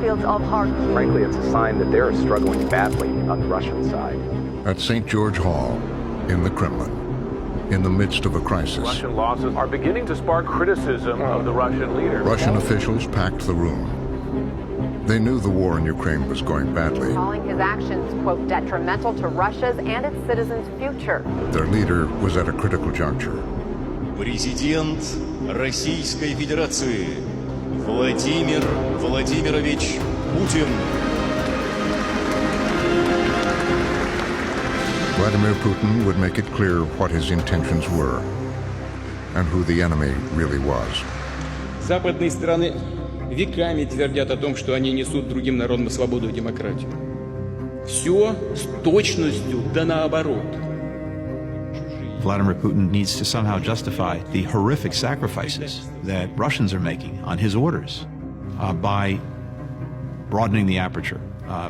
battlefields of Kharkiv. Frankly, it's a sign that they're struggling badly on the Russian side. At St. George Hall, in the Kremlin, in the midst of a crisis, Russian losses are beginning to spark criticism of the Russian leader. Russian officials packed the room. They knew the war in Ukraine was going badly. Calling his actions, quote, detrimental to Russia's and its citizens' future. Their leader was at a critical juncture. Президент Российской Федерации Владимир Владимирович Putin. Vladimir Putin would make it clear what his intentions were and who the enemy really was. Западные страны веками твердят о том, что они несут другим народам свободу и демократию. Все с точностью да наоборот. Vladimir Putin needs to somehow justify the horrific sacrifices that Russians are making on his orders by broadening the aperture,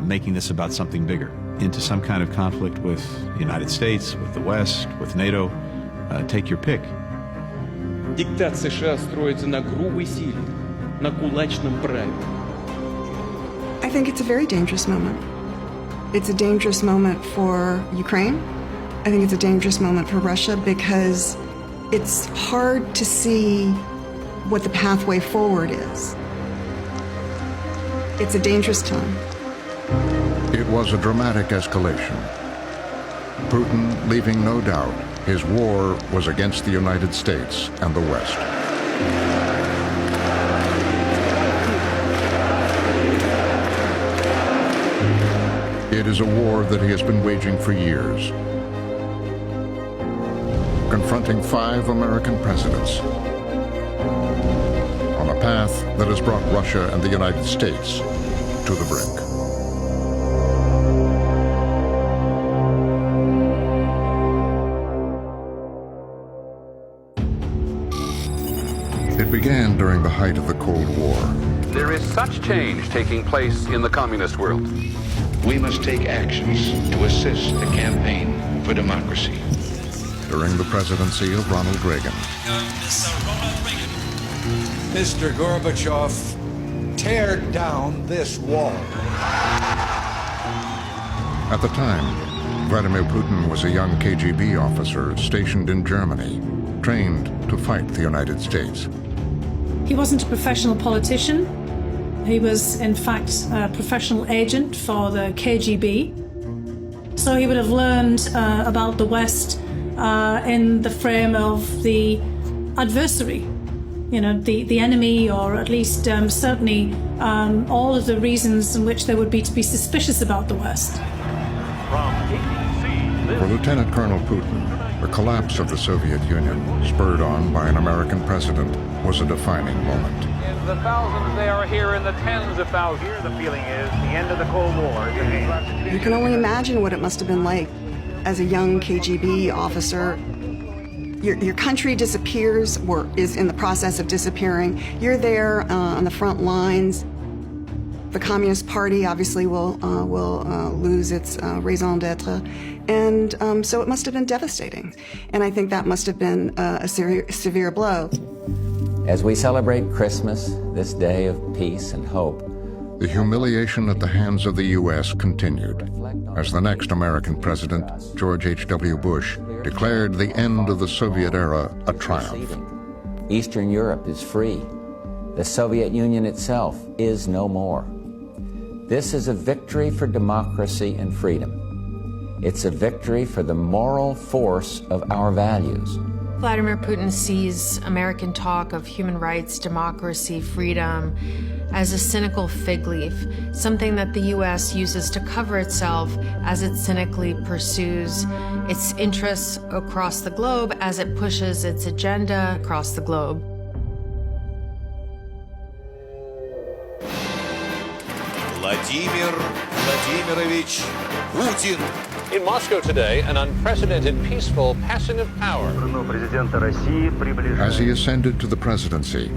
making this about something bigger, into some kind of conflict with the United States, with the West, with NATO. Take your pick. Диктат США строится на грубой силе, на кулачном праве. I think it's a very dangerous moment. It's a dangerous moment for Ukraine. I think it's a dangerous moment for Russia because it's hard to see what the pathway forward is. It's a dangerous time. It was a dramatic escalation. Putin leaving no doubt his war was against the United States and the West. It is a war that he has been waging for years, confronting 5 American presidents on a path that has brought Russia and the United States to the brink. It began during the height of the Cold War. There is such change taking place in the communist world. We must take actions to assist the campaign for democracy. During the presidency of Ronald Reagan. Mr. Gorbachev, tear down this wall. At the time, Vladimir Putin was a young KGB officer stationed in Germany, trained to fight the United States. He wasn't a professional politician. He was, in fact, a professional agent for the KGB. So he would have learned about the West in the frame of the adversary, you know, the enemy, or at least certainly all of the reasons in which there would be to be suspicious about the West. For Lieutenant Colonel Putin, the collapse of the Soviet Union, spurred on by an American president, was a defining moment. In the thousands, they are here in the tens of thousands. Here, the feeling is the end of the Cold War. You can only imagine what it must have been like as a young KGB officer. Your country disappears or is in the process of disappearing. You're there on the front lines. The Communist Party obviously will lose its raison d'etre, and so it must have been devastating. And I think that must have been a severe blow. As we celebrate Christmas, this day of peace and hope, the humiliation at the hands of the U.S. continued as the next American president, George H.W. Bush, declared the end of the Soviet era a triumph. Eastern Europe is free. The Soviet Union itself is no more. This is a victory for democracy and freedom. It's a victory for the moral force of our values. Vladimir Putin sees American talk of human rights, democracy, freedom as a cynical fig leaf, something that the U.S. uses to cover itself as it cynically pursues its interests across the globe, as it pushes its agenda across the globe. Vladimir Vladimirovich Putin. In Moscow today, an unprecedented peaceful passing of power. As he ascended to the presidency,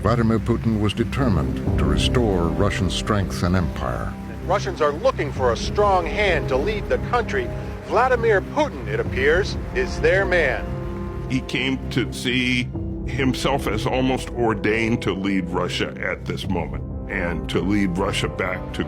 Vladimir Putin was determined to restore Russian strength and empire. Russians are looking for a strong hand to lead the country. Vladimir Putin, it appears, is their man. He came to see himself as almost ordained to lead Russia at this moment. and to lead Russia back to